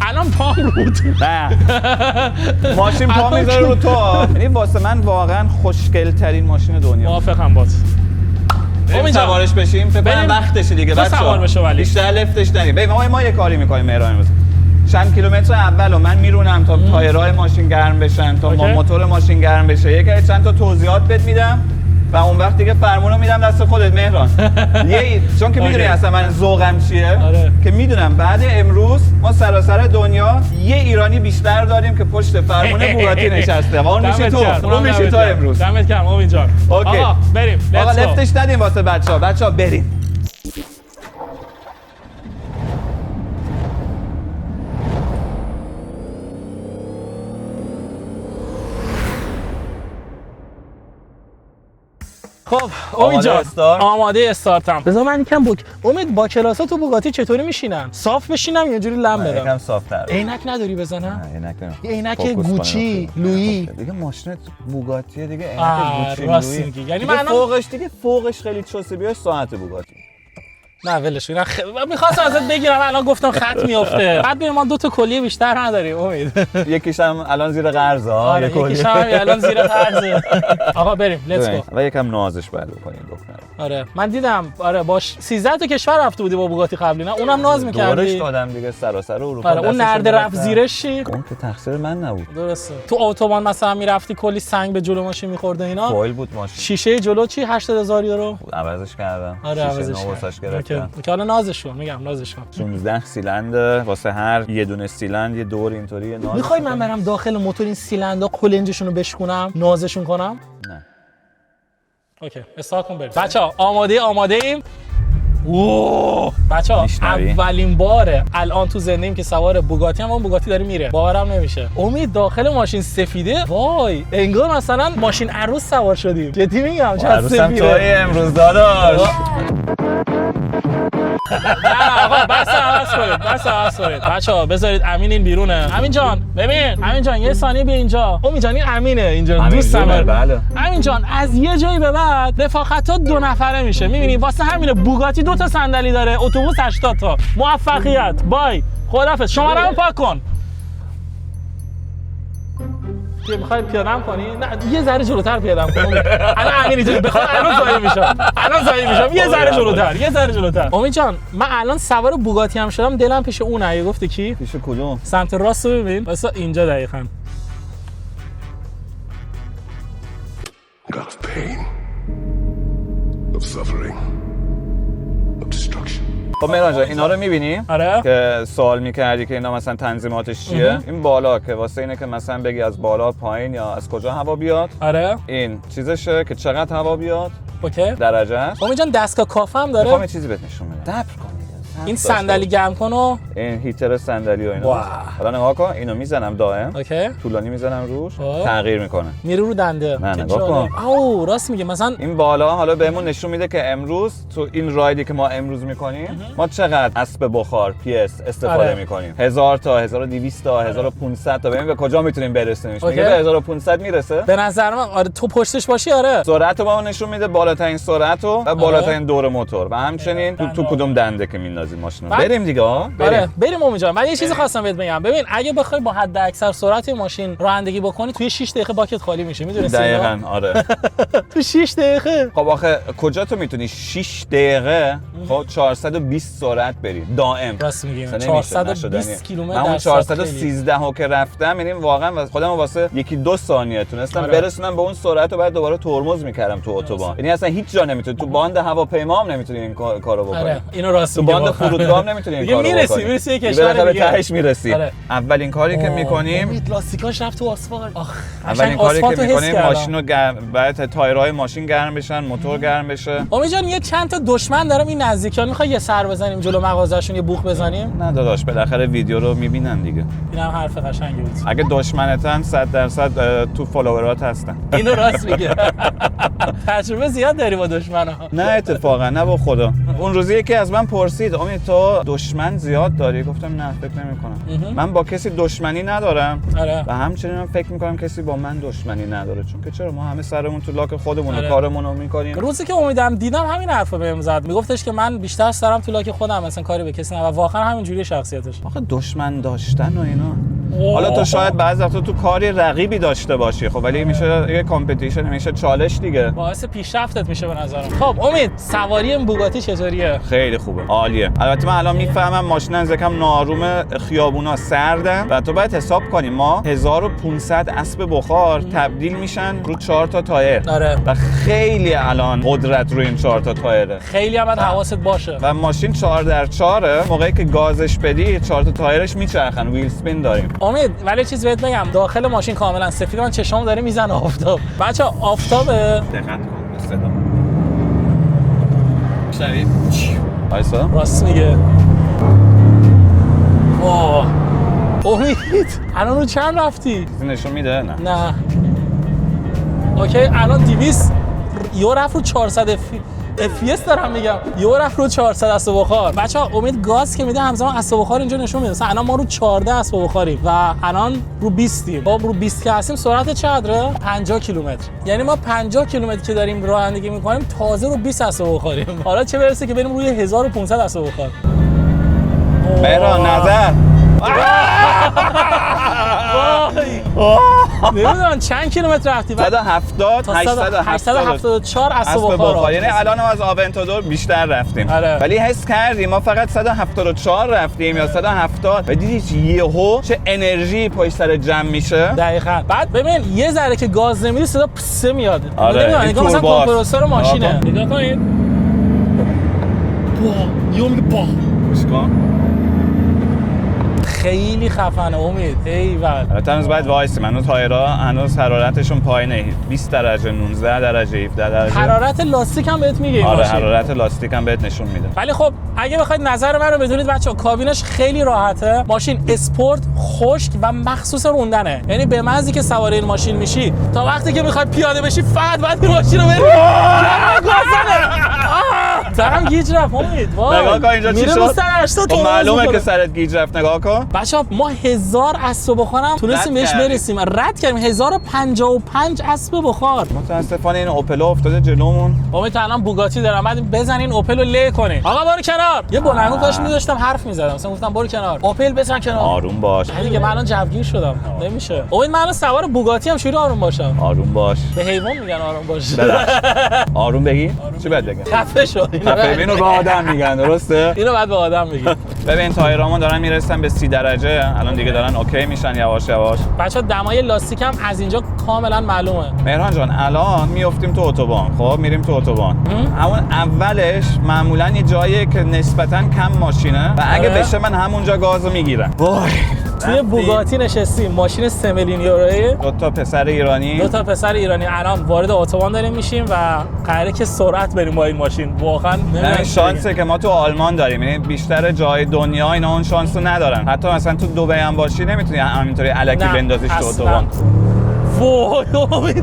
الان پام رو نه ماشین پا میذاره رو تو. یعنی واسه من واقعا خوشگل ترین ماشین دنیا. موافقم باهات. بریم سوارش بشیم. فکر کنم وقتشه دیگه. تو سوار بشو ولی بیشتر لفتش نریم. ببین ما یه کاری می‌کنیم مهران امروز. چند کیلومتر اولو من میرونم تا تایرهای ماشین گرم بشن، تا موتور ماشین گرم بشه. چند تا توضیحات بهت میدم و اون وقت دیگه فرمونو میدم دست خودت مهران. چون که میدونی اصلا من ذوقم چیه. که میدونم بعد امروز ما سراسر دنیا یه ایرانی بیشتر داریم که پشت فرمون بوگاتی نشسته. اون میشه تو. اون میشه تو امروز. دمت گرم امین جان. آقا بریم. آقا لفتش ندیم واسه بچه‌ها بریم. خب امید جان آماده استارتم. بذار من یکم امید با کلاسا تو بوگاتی چطوری میشینم؟ صاف بشینم یا جوری لم بدم؟ یکم صاف‌تر. عینک نداری بزنم؟ عینک نه. عینک گوچی، لویی. دیگه ماشین بوگاتیه دیگه عینک گوچی، لویی. یعنی من فوقش خیلی چوسه بیای ساعت بوگاتی. نه ولش کن. می‌خواستم ازت بگیرم الان گفتم خط میافته. بعد ما دو تا کلیه بیشتر نداریم امید. یکیش هم الان زیر قرضه ها. یکیش هم الان زیر قرضه. آقا بریم لیتس گو. و یکم نازش باید بکنیم دختر. آره من دیدم باش 13 تا کشور رفته بودی با بوگاتی قبلی نه اونم ناز می‌کردی. دورش دادم دیگه سراسر اروپا. اون نرد رفت زیرش چی؟ اون که تقصیر من نبود. درسته. تو اتوبان مثلا میرفتی کلی سنگ به جلو ماشین می‌خورده اینا. فویل بود ماشین. شیشه جلو چی 80000 یورو؟ عوضش کردم. آره عوضش کردم. که حالا نازش کن، میگم نازش کن. 16 سیلندر واسه هر یه دونه سیلند یه دور اینطوری ناز. میخوای من برم داخل موتور این سیلندا کلنجشون رو بشکنم نازشون کنم؟ نه. اوکی استارت کن بریم. بچه‌ها آماده ایم؟ اوه بچه‌ها اولین باره الان تو زندگیم که سوار بوگاتی هم، اون بوگاتی داره میره، باورم نمیشه. امید داخل ماشین سفیده، وای انگار مثلا ماشین عروس سوار شدیم. جدی میگم چقدر سفیده. توی امروز داداش. نه آقا بس عوض کنید. بچه‌ها بذارید امین این بیرونه. امین جان ببین، امین جان یه ثانیه بیا اینجا. امید جان این امینه اینجا دوستمه. بله. امین جان از یه جایی به بعد رفاقت‌ها 2 نفره میشه. می‌بینی واسه همینه بوگاتی 2 تا صندلی داره، اتوبوس 80 تا. موفقیت. بای. خداحافظ. شماره رو پاک کن. میخوای پیاده‌ام کنی؟ نه یه ذره جلوتر پیاده‌ام کن. الان امین اینجوری بخوام الان زایی میشم. یه ذره جلوتر. امید جان من الان سوار بوگاتی هم شدم، دلم پیش اونه. گفتی کی؟ پیش کدوم؟ سمت راست رو ببین. واسه اینجا دقیقاً. God of pain, of suffering, of destruction. خب مهران جان اینا رو می‌بینی؟ آره. که سوال می‌کردی که اینا مثلا تنظیماتش چیه؟ این بالا که واسه اینه که مثلا بگی از بالا پایین یا از کجا هوا بیاد. آره. این چیزشه که چقدر هوا بیاد. اوکی. درجه است. امید جان دستگاه کافه هم داره. می‌خوام یه چیزی بهت نشون بدم. صبر کن. این صندلی گرم کن و این هیتر صندلی و اینا. حالا نگاه کن اینو میزنم دائم. اوکی. طولانی میزنم روش تغییر میکنه. میره رو دنده. نه نگاه کن. آو راست میگه. مثلا این بالا حالا بهمون نشون میده که امروز تو این رایدی که ما امروز میکنیم ما چقدر اسب بخار PS استفاده میکنیم. 1000 تا 1200 تا 1500 تا ببین به کجا میتونیم برسیمش. میگه به 1500 میرسه. به نظر من آره تو پشتش باشی. آره سرعت رو بهمون نشون میده، بالاترین سرعت و بالاترین دور موتور و همچنین تو کدوم دنده که میندازیم ماشینو. بریم دیگه. آره بریم امید جان. من یه چیزی خواستم بهت بگم. ببین اگه بخوای با حد اکثر سرعت ماشین رانندگی بکنی توی 6 دقیقه باکت خالی میشه. میدونی دقیقاً آره. تو 6 دقیقه. خب آخه کجا تو میتونی 6 دقیقه خب 420 سرعت بری دائم؟ راست میگی. 420 کیلومتر من در ساعت 413 که رفتم، یعنی واقعا خودم واسه 1-2 ثانیه تونستم برسونم به اون سرعت و بعد دوباره ترمز میکردم تو اتوبان. یعنی اصلا هیچ جا نمیتونی، تو باند هواپیما هم نمیتونی این کارو بکنی. آره اینو راست تو باند فرودگاه هم نمیتونی این کارو بکنی. میرسی یه کشور دیگه. تهش میرسی. اولین کاری که میکنیم امید لاستیکاش رفت تو آسفالت. اولین کاری که میکنیم ماشینو بعد تایرهای ماشین گرم بشن، موتور گرم بشه. امید جان یه چند تا دشمن دارم این نزدیکیان، میخوای یه سر بزنیم جلو مغازه‌شون یه بوق بزنیم؟ نه داداش بالاخره ویدیو رو میبینن دیگه. اینم حرف قشنگی بود. اگه دشمنتن 100% تو فالوورات هستن. اینو راست میگه. تجربه زیاد داری با دشمنا. نه اتفاقا نه با خدا. اون روزی یکی از من پرسید امید تو دشمن زیاد داری؟ گفتم نه فکر نمی‌کنم. من با کسی دشمنی ندارم. آره. و همچنین من فکر می‌کنم کسی با من دشمنی نداره، چون که چرا ما همه سرمون تو لاک خودمون کارمون رو می‌کنیم. روزی که امیدم دیدم همین حرفو بهم زد. میگفتش که من بیشتر سرم تو لاک خودم، مثلا کاری به کسی ندارم و واقعا همین جوری شخصیتش. آخه دشمن داشتن و اینا. حالا تو شاید بعضی وقتا تو کاری رقیبی داشته باشی، خب ولی میشه یه کامپتیشن، میشه چالش دیگه. باعث پیشرفتت میشه به نظرم. خب امید سواری این بوگاتی چطوریه؟ خیلی خوبه، عالیه. البته من الان میفهمم ماشینا از یکم ناروم، خیابونا سردن و تو باید حساب کنی ما 1500 اسب بخار تبدیل میشن رو 4 تا تایر. آره. و خیلی الان قدرت روی این 4 تا تایره. خیلی هم باید حواست باشه. و ماشین 4x4 موقعی که گازش بدی 4 تا تایرش میچرخن، ویل اسپین داریم. امید ولی چیز بهت بگم، داخل ماشین کاملا سفید، من چشام داره میزنه آفتاب. بچا آفتابه. دقت کن به صدا. شبیه وایسا. راست میگه. اوه امید الان رو چند رفتی؟ نشون میده؟ نه اوکی الان 200 یو رفت رو 400 FPS دارم میگم، یو رفت رو 400 اسب بخار. بچه‌ها امید گاز که میده همزمان اسب بخار اینجا نشون میده. مثلا الان ما رو 14 اسب بخاریم و الان رو 20یم. خب رو 20 که هستیم سرعت چقدره؟ 50 کیلومتر. یعنی ما 50 کیلومتر که داریم رانندگی میکنیم تازه رو 20 اسب بخاریم. حالا چه برسه که بریم روی 1500 اسب بخار. مهران نظر. نمیدونم چند کیلومتر رفتی؟ 170 874 اسب بخار. یعنی الان از آونتادور بیشتر رفتیم. آره. ولی حس کردیم ما فقط 174 رفتیم یا 170 و دیدی یهو چه انرژی پشت سر جمع میشه. دقیقاً. بعد ببین یه ذره که گاز نمیدی صدا پسه میاد. آره. نگاه مثلا کمپرسور ماشینه. نگاه کنید. یهو میگه با. چیکار؟ خیلی خفنه امید. ایول. البته هنوز باید وایسی. هنوز تایرها هنوز حرارتشون پایینه. 20 درجه، 19 درجه، 17 درجه. حرارت لاستیک هم بهت میگه این آره ماشین. حرارت لاستیک هم بهت نشون میده. ولی خب اگه بخواید نظر من رو بدونید بچه‌ها، کابینش خیلی راحته. ماشین اسپورت، خشک و مخصوص روندنه. یعنی به محضی که سوار این ماشین میشی تا وقتی که میخوای پیاده بشی فقط باید این ماشین رو بری. سرم گیج رفت امید. نگاه کن اینجا چی شد؟ معلومه که سرت گیج رفت. نگاه کن. بچه‌ها ما 1000 اسب بخار هم تونستیم بهش برسیم. رد کردیم 1055 اسب بخار. متاسفانه این اوپل افتاده جلومون. امید تو الان بوگاتی دارم. بعد بزنین اوپل رو له کنین. آقا برو کنار. یه بلندگو داشت می‌ذاشتم حرف می‌زدم. مثلا گفتم برو کنار. اوپل بزن کنار. آروم باش. دیگه من الان جوگیر شدم. نمیشه. امید من الان سوار بوگاتی هم شروع آروم باشم. آروم باش. به حیوان میگن آروم باش. آروم بگی؟ چی باید بگم؟ خفه شو. اینو به آدم میگن، درسته؟ اینو بعد به آدم میگن. ببین تایرامون دارن میرسن به 30 درجه. الان دیگه دارن اوکی میشن یواش یواش. بچه‌ها دمای لاستیک هم از اینجا کاملا معلومه. مهران جان الان میافتیم تو اتوبان. خب میریم تو اتوبان. همون اولش معمولا یه جاییه که نسبتا کم ماشینه و اگه بشه من همونجا گازو میگیرم. وای توی بوگاتی نشستیم، ماشین 3 میلیون یورویی. دو تا پسر ایرانی الان وارد اتوبان داریم میشیم و قراره که سرعت بریم با این ماشین. واقعا این شانسه که ما تو آلمان داریم. یعنی بیشتر جای دنیا اینا اون شانس رو ندارن. حتی مثلا تو دبی هم باشی نمیتونی همینطوری الکی بندازیش تو اتوبان. وای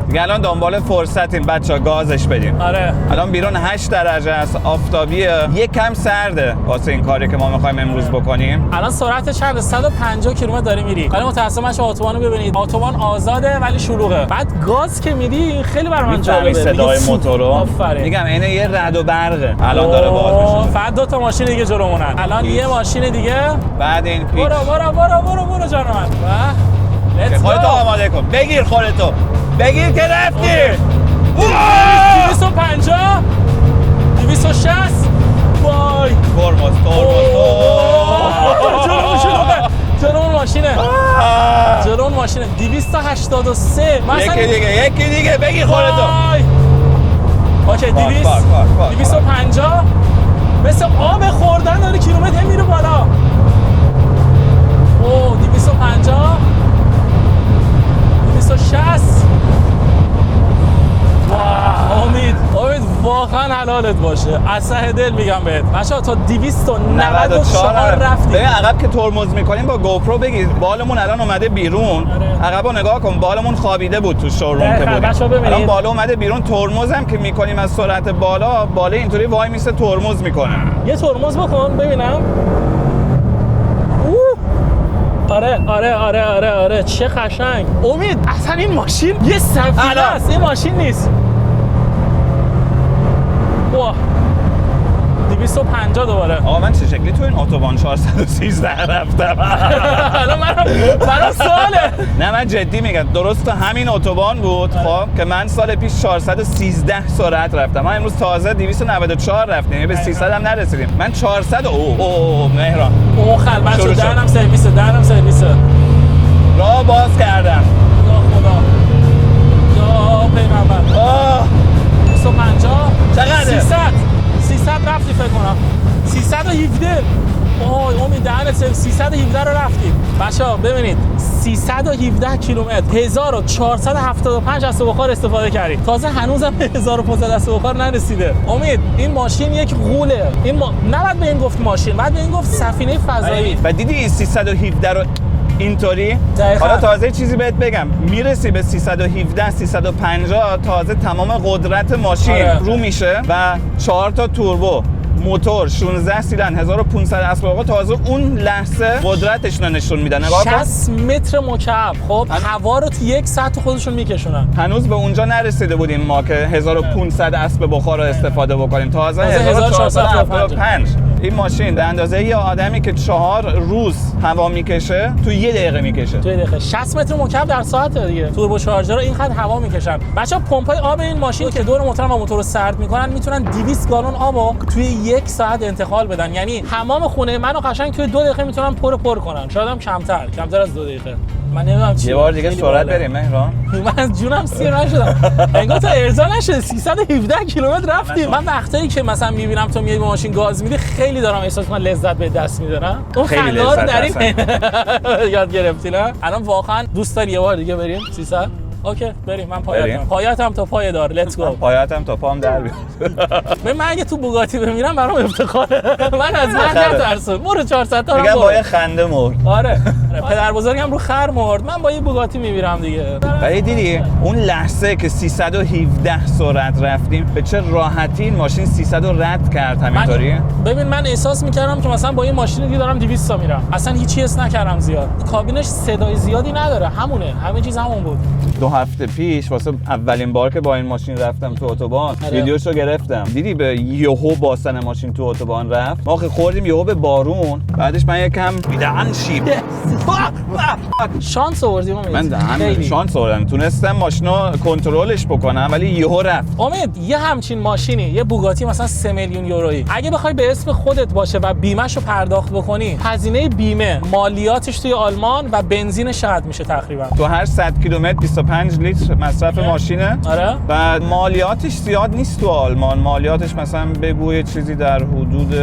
دیگه الان دنبال فرصتیم بچا، گازش بدیم. آره الان بیرون 8 درجه است، آفتابیه، یکم سرده واسه این کاری که ما می‌خوایم امروز بکنیم. الان سرعت چند؟ 150 کیلومتر داری میری. ولی متأسفانه شما اتوبان رو ببینید، اتوبان آزاده ولی شلوغه. بعد گاز که میدی خیلی برام من جالبه. صدای موتور رو میگم اینه یه رعد و برقه. الان داره باز میشه. فقط دو تا ماشین دیگه جلومونن. الان یه ماشین دیگه بعد این پیچ. برو جان من. خودتو آماده کن. بگیر خودتو. بگیر که رفتی. 250 260 وای ترمز جلومون ماشینه 283 یکی دیگه بگیر خودتو. اوکی 250 مثل آب خوردن داره کیلومتر میره بالا. او 250 260 امید واقعا حلالت باشه، از ته دل میگم بهت. بچه‌ها تا 294 رفتیم. ببین عقب که ترمز میکنیم با گوپرو بگیر بالمون الان اومده بیرون. عقبو نگاه کن، بالمون خوابیده بود تو شوروم که بودیم. الان بالا اومده بیرون. ترمزم که میکنیم از سرعت بالا اینطوری وای میسه ترمز میکنه. یه ترمز بکن ببینم. آره چه قشنگ. امید اصلا این ماشین یه سفینه است، این ماشین نیست. واه 250 دوباره. آقا من چه شکلی تو این اتوبان 413 رفتم. الان من ساله. نه من جدی میگم، درست همین اتوبان بود. خب که من سال پیش 413 سرعت رفتم. ما امروز تازه 294 رفتیم، به 300 هم نرسیدیم. من 400 مهران خلبت شد. دهنم سرویسه. راه باز کردم. خدا یا پیغمبر. 250 چقدره؟ 300 رفتی فکر کنم. 317. امید دهنت 317 رو رفتیم. بچه‌ها ببینید 317 کیلومتر 1475 اسب بخار استفاده کردیم. تازه هنوزم 1500 اسب بخار نرسیده. امید این ماشین یک غوله. نباید به این گفت ماشین، بعد به این گفت سفینه فضایی. و دیدی این 317 رو اینطوری. حالا تازه چیزی بهت بگم، میرسی به 317 350 تازه تمام قدرت ماشین رو میشه و 4 تا توربو، موتور 16 سیلندر 1500 اسب بخار، تازه اون لحظه قدرتشون رو نشون میدن. نگاه کن 60 متر مکعب. خب هوا رو تو یک ساعت خودشون میکشونن. هنوز به اونجا نرسیده بودیم ما که 1500 اسب بخار رو استفاده بکنیم. تازه 1475. این ماشین به اندازه یه آدمی که 4 روز هوا میکشه تو یه دقیقه میکشه. تو یه دقیقه 60 متر مکعب در ساعت دیگه. توربو چارجر اینقدر هوا میکشن. بچا پمپای آب این ماشین که دور موتور و موتور رو سرد میکنن میتونن 200 گالون آبو توی یک ساعت انتقال بدن. یعنی حمام خونه منو قشنگ توی 2 دقیقه میتونن پر کنن. شاید هم کمتر از 2 دقیقه. من نمیدونم چی. یه بار دیگه سرعت بریم مهران. من از جونم سیر نشدم. انگار تا ارضا نشد 317 کیلومتر رفتیم. من وقتایی که مثلا میبینم تو میای با ماشین گاز میدی خیلی دارم احساس کنم لذت به دست میدارم. اون خیلی خنده رو لذت در این یاد گرفتی نه؟ الان واقعا دوست داری یه بار دیگه بریم 300؟ اوکی بریم. من پایتم تا پای دار. لیتس گو. پایتم تا پام در بیاد. من اگه تو بوگاتی بمیرم برام افتخاره. من از من نترسون. برو 400 تا میگم با یه خنده مرد. آره پدر بزرگم رو خر مرد. من با یه بوگاتی میمیرم دیگه. ولی دیدی اون لحظه که 317 سرعت رفتیم به چه راحتی این ماشین 300 رو رد کرد همینطوری. ببین من احساس میکردم که مثلا با این ماشین دیگه دارم 200 تا میرم. اصلا هیچی حس نکردم زیاد. کابینش صدای زیادی نداره. همه چیز همون بود. 2 هفته پیش واسه اولین بار که با این ماشین رفتم تو اتوبان ویدیوشو گرفتم. دیدی به یهو باسن ماشین تو اتوبان رفت. ما خوردیم یهو به بارون. بعدش من یکم بیدن شیب. شانس آوردیم من همین شانس آوردم. تونستم ماشینو کنترلش بکنم ولی یهو رفت. امید یه همچین ماشینی یه بوگاتی مثلا 3 میلیون یورویی اگه بخوای به اسم خودت باشه و بیمه‌شو پرداخت بکنی هزینه بیمه مالیاتش توی آلمان و بنزینش چقدر میشه تقریبا؟ تو هر 100 کیلومتر 25 لیتر مصرف ماشینه. آره. و مالیاتش زیاد نیست تو آلمان. مالیاتش مثلا بگو یه چیزی در حدود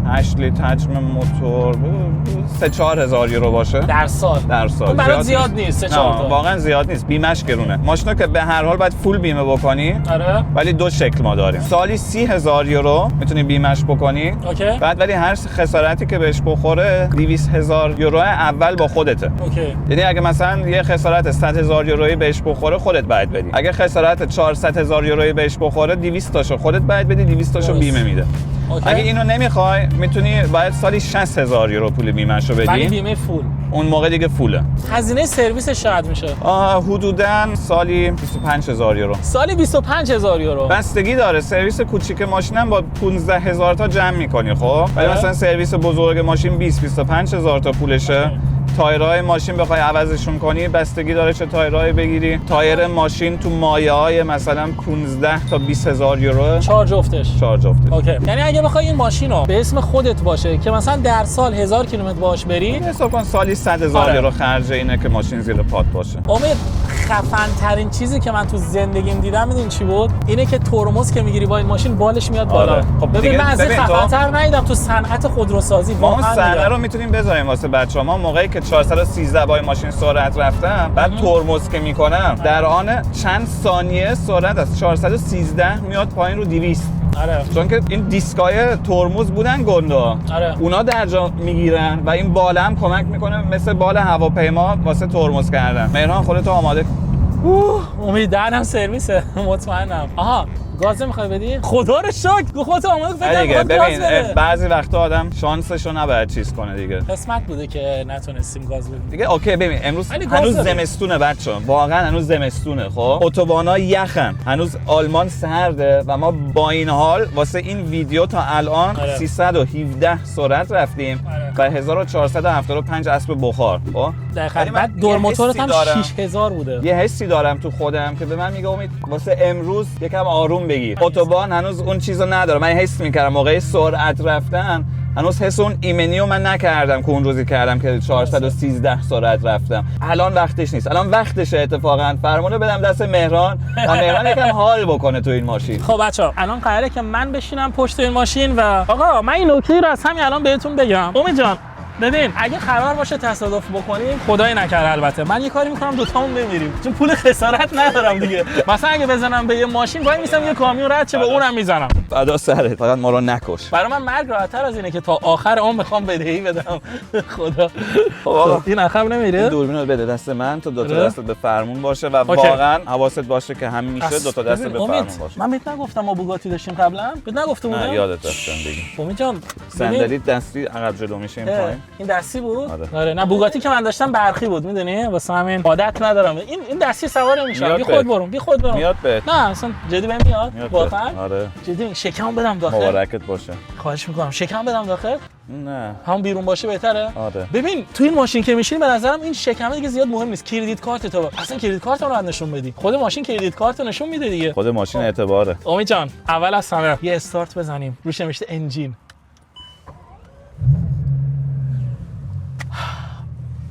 8 لیتر حجم موتور 3-4 هزار یورو باشه در سال. اون برای زیاد نیست 3-4 واقعا زیاد نیست. بیمش گرونه. ماشینو که به هر حال باید فول بیمه بکنی. آره. ولی 2 شکل ما داریم. سالی 30,000 یورو میتونی بیمش بکنی. اوکی. بعد ولی هر خسارتی که بهش بخوره 200,000 یورو اول با خودته. اوکی. یعنی اگه مثلا یه خسارت 100,000 یورویی بهش بخوره خودت باید بدی. اگه خسارت 400,000 یورویی بهش بخوره 200 تاشو خودت باید بدی. 200 تاشو بیمه میده. اوکی. اگه اینو نمیخوای میتونی باید سالی 60,000 یورو پول بیمه‌شو بدی. ولی بیمه فول. اون موقع دیگه فوله. هزینه سرویسش چقدر میشه؟ حدوداً سالی 25,000 یورو. سالی 25,000 یورو. بستگی داره. سرویس کوچیک ماشینم با 15,000 تا جمع می‌کنی خب. ولی مثلا سرویس بزرگ ماشین 20-25,000 تا پولشه. تایرهای ماشین بخوای عوضشون کنی بستگی داره چه تایرهایی بگیری. تایر ماشین تو مایه‌های مثلا 15 تا 20,000 یورو. 4 جفتش. اوکی. یعنی اگه بخوای این ماشینو به اسم خودت باشه که مثلا در سال 1000 کیلومتر باهاش بری حساب کن سالی 100,000 یورو خرج اینه که ماشین زیر پات باشه. امید خفن ترین چیزی که من تو زندگیم دیدم میدونی چی بود؟ اینه که ترمز که میگیری با این ماشین بالش میاد بالا. آره. خب ببین من از این خفن‌تر ندیدم تو صنعت خودروسازی. ما اون صحنه رو میتونیم بذاریم واسه بچه‌ها. ما موقعی که 413 با این ماشین سرعت رفتم بعد ترمز که میکنم در آن چند ثانیه سرعت از 413 میاد پایین رو 200. آره. چون که این دیسکای ترمز بودن گندا. آره. اونا درجا میگیرن و این بالا هم کمک میکنه مثل بال هواپیما واسه ترمز کردن. مهران خودت آماده. امید دهنم سرویسه مطمئنم. آها گاز میخوای بدی؟ خدا رو شکر خودت آماده فکر ببین بعضی وقتا آدم شانسشو نباید چیز کنه دیگه. قسمت بوده که نتونستیم گاز بدیم. دیگه اوکی ببین امروز هنوز زمستونه بچه‌ها. واقعا هنوز زمستونه خب. اتوبانا یخن. هنوز آلمان سرده و ما با این حال واسه این ویدیو تا الان 317 سرعت رفتیم و 1475 اسب بخار. خب دقیقاً بعد دور موتورت هم 6000 بوده. یه حسی دارم تو خودم که به من میگه امید واسه امروز یکم آروم بگیر. اتوبان هنوز اون چیزو نداره. من حس میکردم موقع سرعت رفتن هنوز حس اون ایمنیو من نکردم که اون روزی کردم که 413 سرعت رفتم. الان وقتش نیست. الان وقتشه اتفاقا. فرمانو بدم دست مهران و مهران یکم حال بکنه تو این ماشین. خب بچه‌ها الان قراره که من بشینم پشت این ماشین و آقا من این نکته رو از همین الان بهتون بگم. امید جان ببین اگه قرار باشه تصادف بکنیم خدای نکرده البته من یه کاری میکنم دوتامون بمیریم چون پول خسارت ندارم دیگه. مثلا اگه بزنم به یه ماشین وای میسم یه کامیون رد شه به اونم میزنم. فدا سرت فقط ما رو نکش. برای من مرگ راحت‌تر از اینه که تا آخر عمر بخوام بدهی بدم. خدا خب این عقب نمیره. این دوربینو رو بده دست من تا دو تا دست به فرمون باشه و واقعا حواست باشه که همیشه دو تا دست به فرمون باشه. من بهت نگفتم ما بوگاتی داشتیم قبلا؟ بهت نگفته بودم؟ نه یادت رفتم بگی. امید جان صندلی دستی عقب جلو میشه این پایین. این دستی بود؟ آره نه بوگاتی که من داشتم برقی بود میدونی واسه همین عادت ندارم این دستی سوار نمیشم. بی خود برم میاد بهت. نه اصلا جدی بهم میاد واقعا. آره جدی شکم بدم داخل. مبارکت باشه. خواهش میکنم شکم بدم داخل. نه هم بیرون باشه بهتره. آره. ببین تو این ماشین که میشین به نظرم این شکمه دیگه زیاد مهم نیست. کریدیت کارت تو اصلا کریدیت کارت رو نشون بدی. خود ماشین کریدیت کارت رو نشون میده دیگه. خود ماشین اعتباره. امید جان اول از همه یه استارت بزنیم روش نوشته انجین.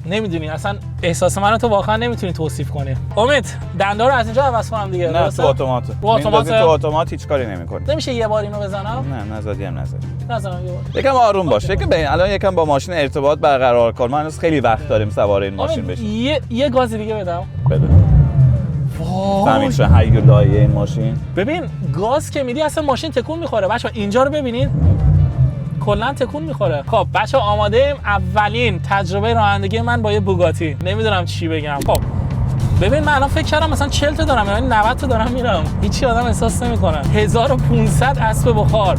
نمیدونی اصلا احساس منو تو واقعا نمیتونی توصیف کنی. امید دنده رو از اینجا عوض کنم دیگه. نه تو اتومات. تو اتومات. تو اتومات هیچ کاری نمیکنه. نمیشه یه بار اینو بزنم؟ نه نزدی هم نزدی. نزنم یه بار. یکم آروم باش. الان یکم با ماشین ارتباط برقرار کن. ما هنوز خیلی وقت داریم سوار این ماشین بشیم. یه گاز دیگه بدم. بده. وای. فهمید چه هیولاییه این ماشین؟ ببین گاز که میدی اصلا ماشین تکون میخوره. بچه‌ها اینجا رو ببینید. کلا تکون میخوره. خب بچه‌ها آماده ایم. اولین تجربه رانندگی من با یه بوگاتی. نمیدونم چی بگم. خب ببین من الان فکر کردم مثلا 40 تا دارم، یعنی 90 تا دارم میرم. هیچی آدم احساس نمیکنه. 1500 اسب بخار.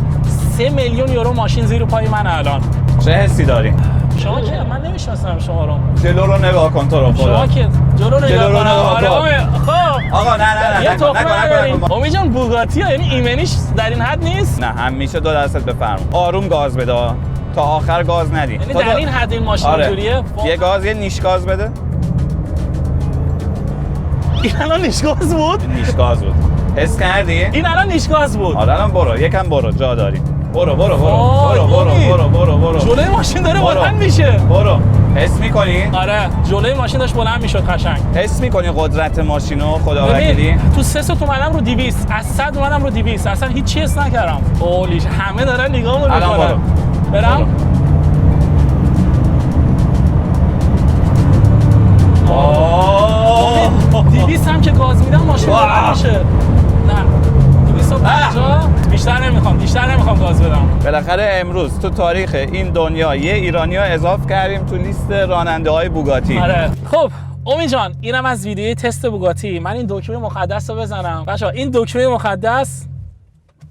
3 میلیون یورو ماشین زیر پای من الان. چه حسی داری؟ شما که من نمیشناسم شما رو. جلو رو نگاه کن تو رو خدا. شما که جلو رو نگاه کن. خب آقا نه یه تخمه امید جان بوگاتی ها یعنی ایمنیش در این حد نیست؟ نه همیشه 2 درصد بفرم. آروم گاز بده تا آخر گاز ندی. یعنی در این حد این ماشین اینجوریه؟ یه گاز یه نیش گاز بده. این الان نیش گاز بود؟ نیش گاز بود. حس کردی؟ این الان نیش گاز بود. آره الان برو یکم برو جا داری. برو جلوی ماشین داره بلند میشه. برو حس میکنی؟ آره جلوی ماشین داشت بلند میشد قشنگ. حس میکنی قدرت ماشینو خدا وکیلی؟ تو 3 تا اومدم رو 200 از 100 اومدم رو 200 اصلا هیچ چیز حس نکردم. اولیش همه دارن نگاهمون میکنن. الان برم؟ اوه 200 هم که گاز میدم ماشین بلند میشه. نه 250 بیشتر نمیخوام گاز بدم. بالاخره امروز تو تاریخ این دنیا یه ایرانی ها اضاف کردیم تو لیست راننده های بوگاتی. آره خب امید جان اینم از ویدیوی تست بوگاتی. من این دکمه مقدس رو بزنم بچه‌ها. این دکمه مقدس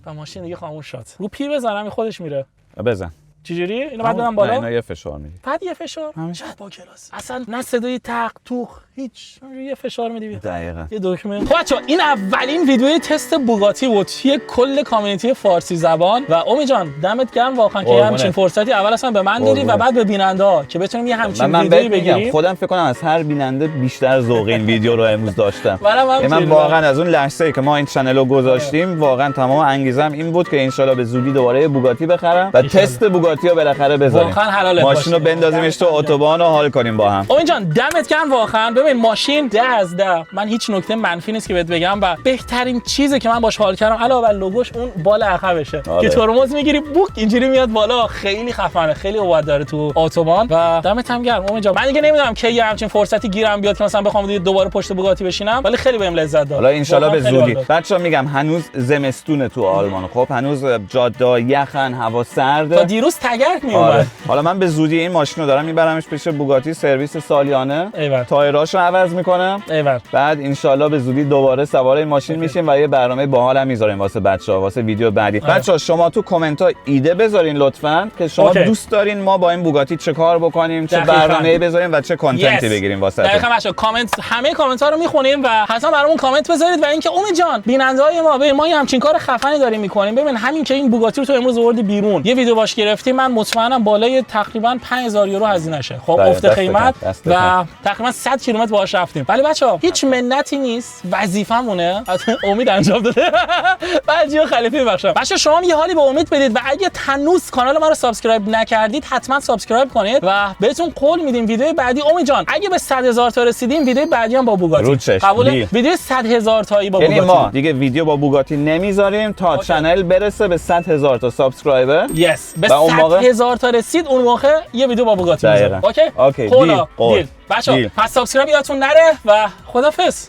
و ماشین دیگه خاموش شد. رو پی بزنم خودش میره. بزن. چجوری؟ اینو بعد بدم بالا؟ نه اینا یه فشار میدی. بعد یه فشار؟ چقدر با کلاس. اصلا نه صدای تق توخ هیچ. یه فشار میدی. دقیقاً. یه دکمه. خب بچه‌ها این اولین ویدیوی تست بوگاتی بود توی کل کامیونیتی فارسی زبان و امید جان دمت گرم واقعا که همچین فرصتی اول اصلا به من دادی و بعد به بیننده‌ها که بتونیم یه همچین ویدیویی بگیریم. خودم فکر کنم از هر بیننده بیشتر ذوق این ویدیو رو امروز داشتم. من واقعا از اون لحظه‌ای که ما این چنل رو گذاشتیم واقعا تمام انگیزم این بود که ان شاءالله به زودی دوباره بوگاتی بخرم و تست بوگاتی رو بالاخره بذاریم. واقعا حلاله. ماشین رو بندازیمش تو اتوبان و حال کنیم با هم. امید جان دمت گرم واقعا. ببین ماشین 10 از 10. من هیچ نکته منفی نیست که بهت بگم و بهترین چیزی که من باش حال کردم علاوه بر لوگوش اون بال عقبشه که ترمز میگیری بوک اینجوری میاد بالا. خیلی خفنه، خیلی قوت داره تو اتوبان و دمت هم گرم امید جان. من دیگه نمیدونم کی همچین فرصتی گیرم بیاد که مثلا بخوام دوباره پشت بوگاتی بشینم ولی خیلی بهم لذت داد. حالا ان شاءالله به زودی. بچه‌ها میگم هنوز زمستونه تو آلمان. خب هنوز جاده یخن، هوا سرده. تا دیروز تگرگ میومد. حالا من به زودی این ماشین رو دارم میبرمش پیش بوگاتی سرویس سالیانه. تایراشو عوض میکنم. بعد ان شاءالله به زودی دوباره سوار این ماشین میشیم و یه برنامه باحال هم میذاریم واسه بچه‌ها واسه ویدیو بعدی. بچه‌ها شما تو کامنت ها ایده بذارین لطفاً که شما دوست دارین ما با این بوگاتی چه کار بکنیم، چه برنامه‌ای بذاریم و چه کانتنتی بگیریم واسه. دقیقاً بچه‌ها کامنت همه کامنت ها رو میخونیم و حتما برامون کامنت بذارید و اینکه امید جان بیننده‌های ما همچین کار خفنی داریم میکنیم. ببین همین که این بوگاتی رو تو امروز آوردی بیرون یه ویدیو باش گرفتیم من مطمئنم بالای تقریبا 5000 یورو هزینه شه. خب افت قیمت و تقریبا 100 کیلومتر باهاش رفتیم. ولی بچه‌ها هیچ منتی نیست، وظیفه‌مونه. امید انجام داده. بعضیا خلیفه ببخشم. بچه‌ها شما یه حالی به امید بدید و اگه هنوز کانال ما رو سابسکرایب نکردید حتما سابسکرایب کنید و بهتون قول میدیم ویدیو بعدی امید جان اگه به 100,000 تا رسیدیم ویدیو بعدی هم با بوگاتی. قبول؟ ویدیو 100,000 تایی با بوگاتی. یعنی ما دیگه ویدیو با بوگاتی نمیذاریم تا چنل برسه به 100,000 تا سابسکرایبر. به 100,000 تا رسید اون موقع یه ویدیو با بوگاتی میذاریم. اوکی؟ دیل. بچه‌ها پس سابسکرایب یادتون نره و خدافظ.